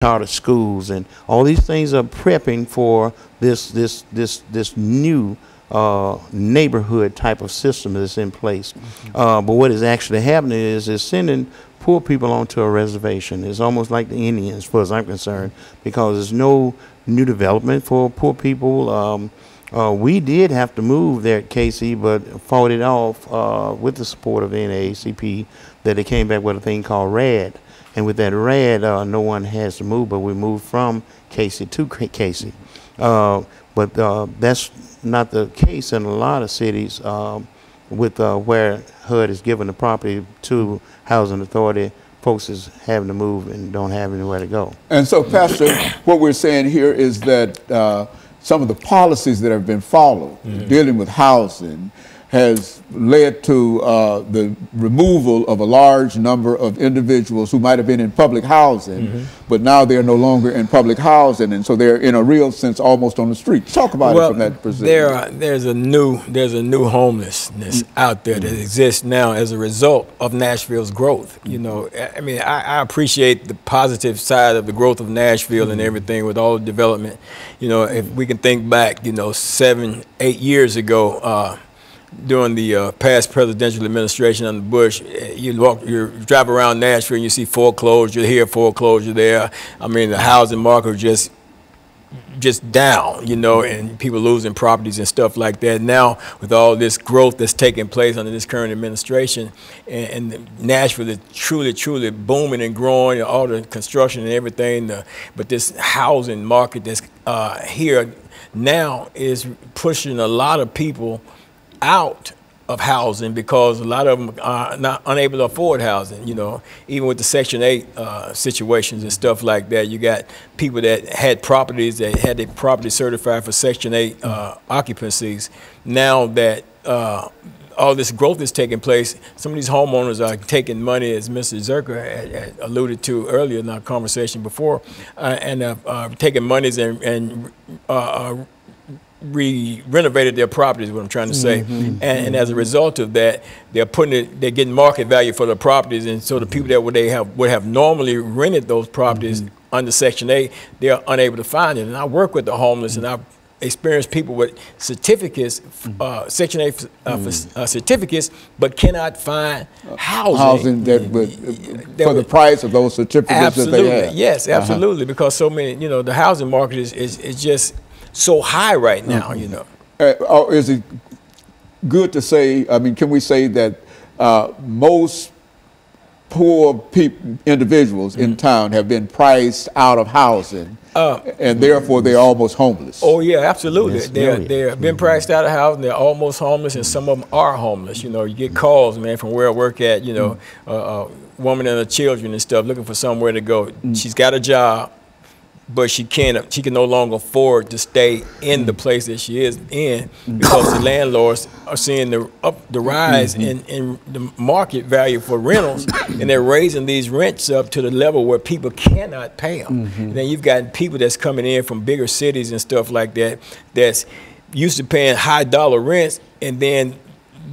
charter schools, and all these things are prepping for this new neighborhood type of system that's in place. But what is actually happening is sending poor people onto a reservation. It's almost like the Indians, as far as I'm concerned, because there's no new development for poor people. We did have to move there at Casey, but fought it off with the support of NAACP, that they came back with a thing called RAD. And with that RAD, no one has to move, but we moved from Casey to Casey. But that's not the case in a lot of cities with where HUD is giving the property to Housing Authority. Folks is having to move and don't have anywhere to go. And so, Pastor, what we're saying here is that some of the policies that have been followed dealing with housing has led to the removal of a large number of individuals who might have been in public housing, but now they're no longer in public housing, and so they're in a real sense almost on the street. Talk about it from that perspective. There's a new homelessness out there that exists now as a result of Nashville's growth. You know, I mean, I appreciate the positive side of the growth of Nashville and everything with all the development. You know, if we can think back, you know, 7, 8 years ago, during the past presidential administration under Bush, you drive around Nashville and you see foreclosure here, foreclosure there. I mean, the housing market was just down, you know, and people losing properties and stuff like that. Now, with all this growth that's taking place under this current administration, and Nashville is truly booming and growing, all the construction and everything, but this housing market that's here now is pushing a lot of people out of housing because a lot of them are not unable to afford housing. You know, even with the Section 8 situations and stuff like that, you got people that had properties that had their property certified for Section 8 occupancies. Now that all this growth is taking place, some of these homeowners are taking money, as Mr. Zirker had alluded to earlier in our conversation before, and taking monies and renovated their properties, is what I'm trying to say. And as a result of that, they're getting market value for the properties, and so the people that would have normally rented those properties under Section 8, they're unable to find it. And I work with the homeless, and I've experienced people with certificates, Section 8 certificates, but cannot find housing. For the price of those certificates that they have. Yes, absolutely, because so many, you know, the housing market is just so high right now, you know. Is it good to say, I mean, can we say that most poor individuals in town have been priced out of housing, and therefore they're almost homeless? Oh yeah, absolutely. Yes, they're been priced out of housing, they're almost homeless, and some of them are homeless. You know, you get calls, man, from where I work at, you know, a woman and her children and stuff looking for somewhere to go. She's got a job, but she can no longer afford to stay in the place that she is in because the landlords are seeing the rise in the market value for rentals, and they're raising these rents up to the level where people cannot pay them. And then you've got people that's coming in from bigger cities and stuff like that that's used to paying high dollar rents, and then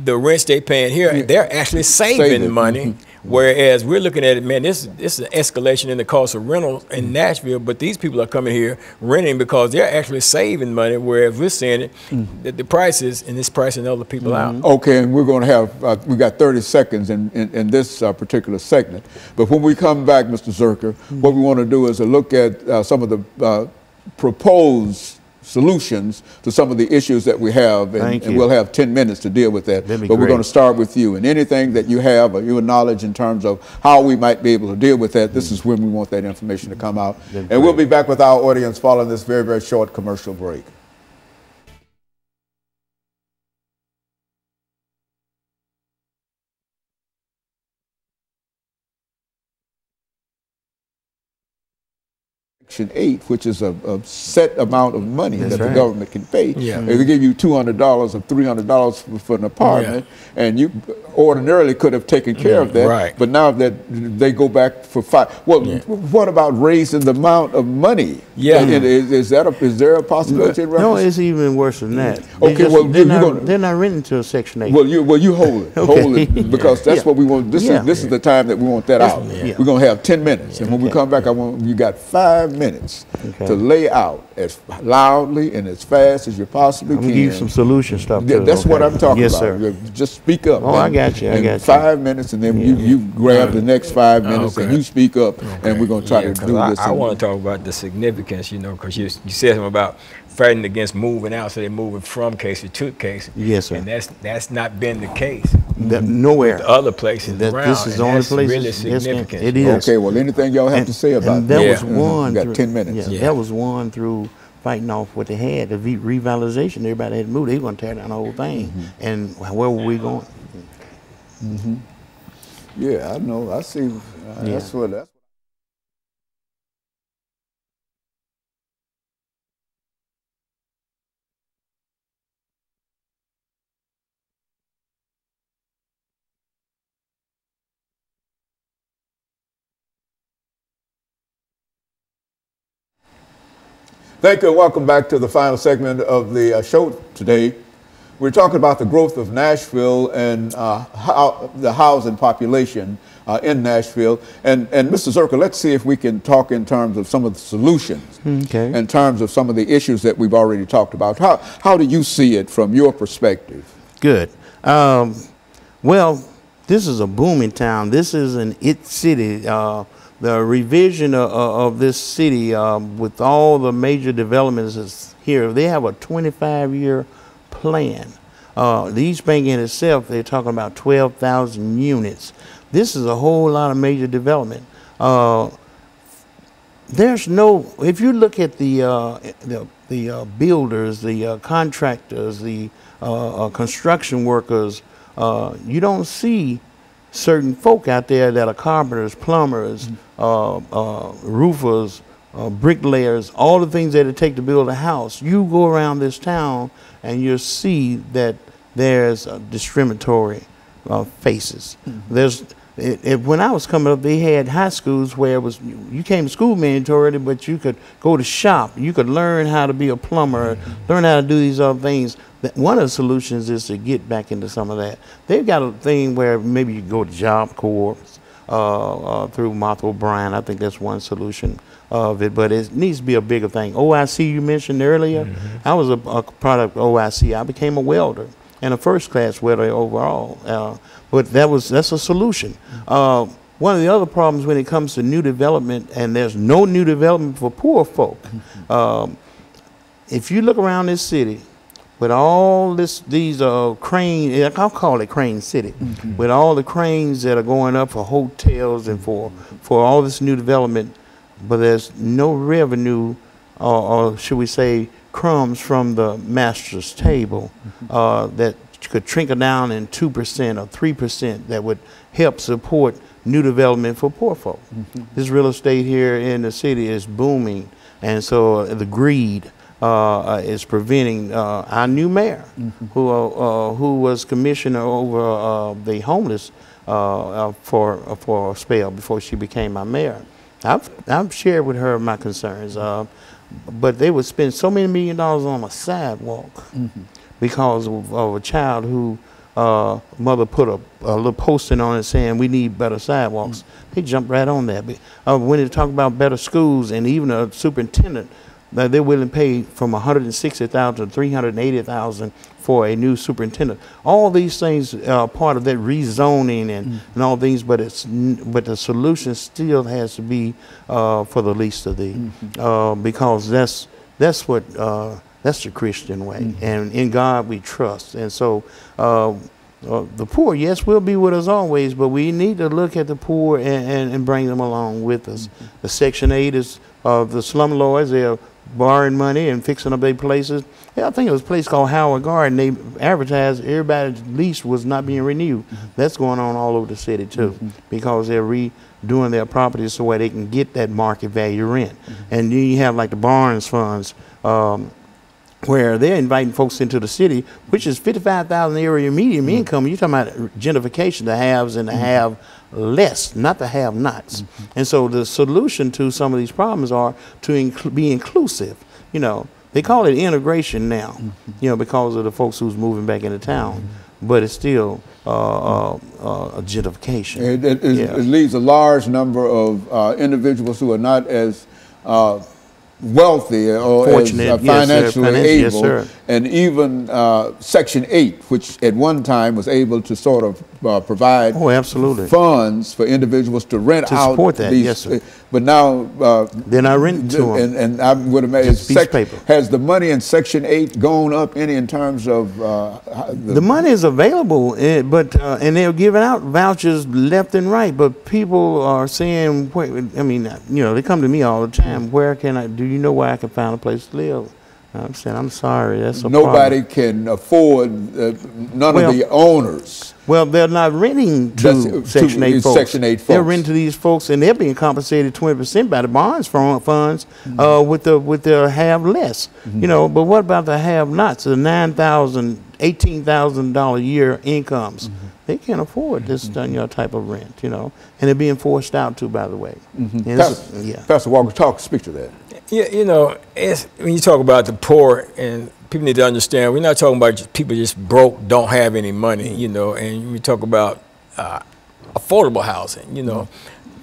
the rents they paying here, they're actually saving money. Whereas we're looking at it, man, this is an escalation in the cost of rentals in Nashville, but these people are coming here renting because they're actually saving money, whereas we're seeing it, that the prices, and it's pricing other people out. Okay, and we're going to have, we got 30 seconds in this particular segment. But when we come back, Mr. Zirker, what we want to do is look at some of the proposed solutions to some of the issues that we have, and we'll have 10 minutes to deal with that. But we're going to start with you, and anything that you have or your knowledge in terms of how we might be able to deal with that, this is when we want that information to come out. And we'll be back with our audience following this very, very short commercial break. Section 8, which is a set amount of money that the government can pay. Yeah. If they give you $200 or $300 for an apartment, and you ordinarily could have taken care of that, but now that they go back for 5, well, what about raising the amount of money? Is there a possibility? No, it's even worse than that. Okay, they're not renting to a Section 8. Well, you hold it, hold it, because that's what we want. This is the time that we want that out. We're gonna have 10 minutes, and when we come back, you got 5 minutes to lay out as loudly and as fast as you possibly can. I'm gonna give you some solution stuff. That's what I'm talking about. Sir. Just speak up. Oh, I got you. I got you. 5 minutes, and then you grab the next 5 minutes, and you speak up, and we're gonna try to do this. I want to talk about the significance, because you said something about fighting against moving out, so they're moving from Casey to Casey. Yes, sir. And that's not been the case. Nowhere. The other places around. This is the only place. Really significant. It is. Okay. Well, anything y'all have to say about that? That was one. Got 10 minutes. That was one through fighting off what they had, the revitalization. Everybody had moved. They were going to tear down the whole thing. And where were we going? Yeah, I know. I see. That's what. Thank you and welcome back to the final segment of the show today. We're talking about the growth of Nashville and how the housing population in Nashville. And Mr. Zirker, let's see if we can talk in terms of some of the solutions, in terms of some of the issues that we've already talked about. How do you see it from your perspective? Good. Well, this is a booming town. This is an it city. The revision of this city with all the major developments is here. They have a 25-year plan. The East Bank in itself, they're talking about 12,000 units. This is a whole lot of major development. There's no, if you look at the builders, the contractors, the construction workers, you don't see certain folk out there that are carpenters, plumbers, roofers, bricklayers, all the things that it take to build a house. You go around this town and you'll see that there's discriminatory faces. When I was coming up, they had high schools where it was, you came to school mandatory, but you could go to shop. You could learn how to be a plumber, learn how to do these other things. One of the solutions is to get back into some of that. They've got a thing where maybe you go to Job Corps through Martha O'Brien. I think that's one solution of it, but it needs to be a bigger thing. OIC you mentioned earlier, I was a product of OIC. I became a welder and a first-class welder overall, but that's a solution. One of the other problems when it comes to new development, and there's no new development for poor folk. If you look around this city, with all these crane, I'll call it Crane City, with all the cranes that are going up for hotels and for all this new development, but there's no revenue, or should we say crumbs from the master's table that could trickle down in 2% or 3% that would help support new development for poor folk. This real estate here in the city is booming, and so the greed is preventing our new mayor, who was commissioner over the homeless for a spell before she became our mayor. I've shared with her my concerns, but they would spend so many $1 million on a sidewalk because of a child who mother put a little posting on it saying we need better sidewalks. They jumped right on that. When they talk about better schools, and even a superintendent, that they're willing to pay from $160,000 to $380,000 for a new superintendent. All these things are part of that rezoning and all things, but the solution still has to be for the least of these, because that's the Christian way, and in God we trust. And so the poor, yes, will be with us always, but we need to look at the poor and bring them along with us. The Section 8 is the slumlords. They're borrowing money and fixing up their places. Yeah, I think it was a place called Howard Garden. They advertised everybody's lease was not being renewed. That's going on all over the city too, because they're redoing their properties so where they can get that market value rent. And then you have like the Barnes funds, where they're inviting folks into the city, which is 55,000 area median income. You're talking about gentrification, the haves and the have less, not the have-nots. And so the solution to some of these problems are to be inclusive. You know, they call it integration now, you know, because of the folks who's moving back into town. But it's still a gentrification. It leaves a large number of individuals who are not as wealthy or fortunate, as financially able, yes, and even Section 8, which at one time was able to sort of provide funds for individuals to rent out support that. these, yes, sir. But now they're not renting to them. And I would imagine, has the money in Section 8 gone up any in terms of the money is available, but and they're giving out vouchers left and right, but people are saying, I mean, you know, they come to me all the time. Where can I? Do you know where I can find a place to live? I'm saying, I'm sorry, that's a nobody problem. can afford, none of the owners. Well, they're not renting to Section 8 folks. Section 8 folks. They're renting to these folks, and they're being compensated 20% by the Barnes funds with the have less. You know, but what about the have-nots? The $9,000, $18,000 a year incomes. They can't afford this type of rent, you know, and they're being forced out too, by the way. Pastor Walker, speak to that. Yeah, you know, when you talk about the poor, and people need to understand, we're not talking about people just broke, don't have any money, you know, and we talk about affordable housing, you know,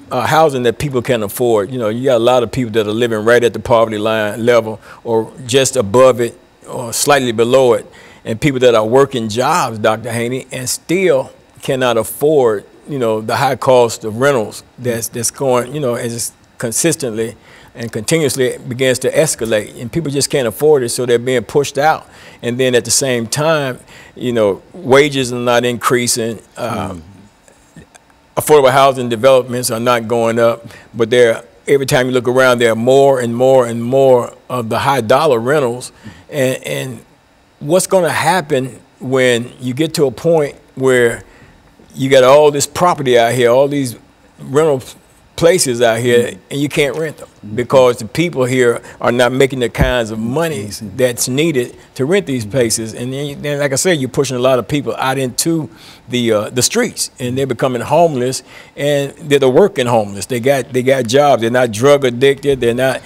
housing that people can afford. You know, you got a lot of people that are living right at the poverty line level or just above it or slightly below it, and people that are working jobs, Dr. Haney, and still cannot afford, you know, the high cost of rentals that's going, you know, as consistently and continuously begins to escalate, and people just can't afford it, so they're being pushed out. And then at the same time, you know, wages are not increasing, affordable housing developments are not going up, but every time you look around, there are more and more and more of the high dollar rentals. And what's going to happen when you get to a point where you got all this property out here, all these rental places out here, and you can't rent them because the people here are not making the kinds of monies that's needed to rent these places. And then, like I said, you're pushing a lot of people out into the streets, and they're becoming homeless, and they're working homeless. They got jobs. They're not drug addicted. They're not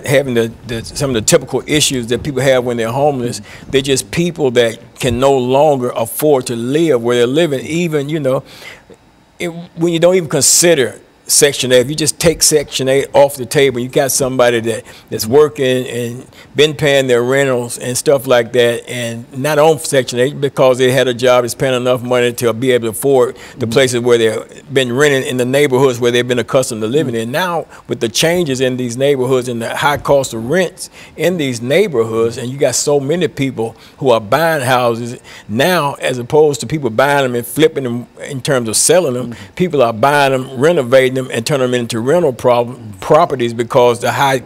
having some of the typical issues that people have when they're homeless. They're just people that can no longer afford to live where they're living. Even, you know, when you don't even consider Section 8, if you just take Section 8 off the table, you got somebody that's working and been paying their rentals and stuff like that, and not on Section 8 because they had a job that's paying enough money to be able to afford the places where they've been renting in the neighborhoods where they've been accustomed to living in. Now, with the changes in these neighborhoods and the high cost of rents in these neighborhoods, and you got so many people who are buying houses now, as opposed to people buying them and flipping them in terms of selling them, people are buying them, renovating them, and turn them into rental properties because the high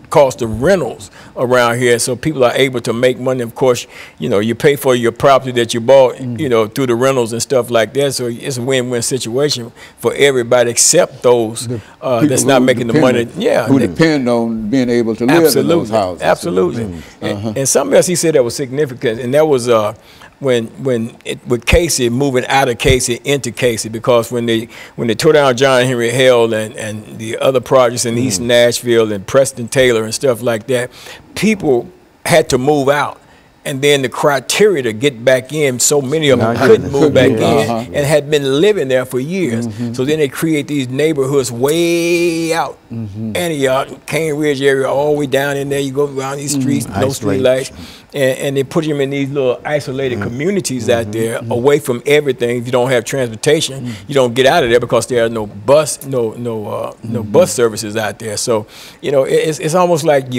cost of rentals around here. So people are able to make money. Of course, you know, you pay for your property that you bought, you know, through the rentals and stuff like that. So it's a win-win situation for everybody except those that's not making the money. Yeah, who depend on being able to live in those houses. Absolutely. And something else he said that was significant, and that was with Casey, moving out of Casey into Casey, because when they tore down John Henry Hale and the other projects in East Nashville and Preston Taylor and stuff like that, people had to move out. And then the criteria to get back in, so many of them couldn't move back in and had been living there for years. So then they create these neighborhoods way out, Antioch, Cane Ridge area, all the way down in there. You go around these streets, no street lights, and they put them in these little isolated communities out there, away from everything. If you don't have transportation, you don't get out of there because there are no bus, no bus services out there. So, you know, it's almost like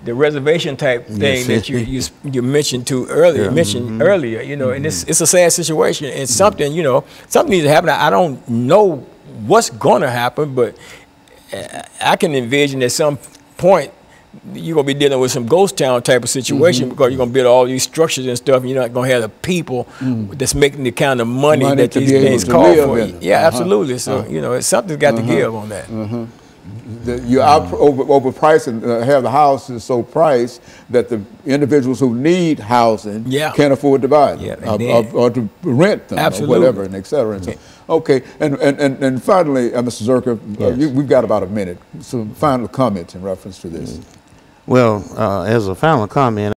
the reservation type thing that you mentioned earlier, you know, and it's a sad situation. It's something, you know, something needs to happen. I don't know what's going to happen, but I can envision at some point you're gonna be dealing with some ghost town type of situation because you're gonna build all these structures and stuff, and you're not gonna have the people that's making the kind of money that these things call for. Yeah, absolutely. So you know, something's got to give on that. You overprice and have the houses so priced that the individuals who need housing can't afford to buy them or to rent them or whatever, and et cetera. And so, okay, and finally, Mr. Zirker, we've got about a minute. Some final comments in reference to this. Well, as a final comment,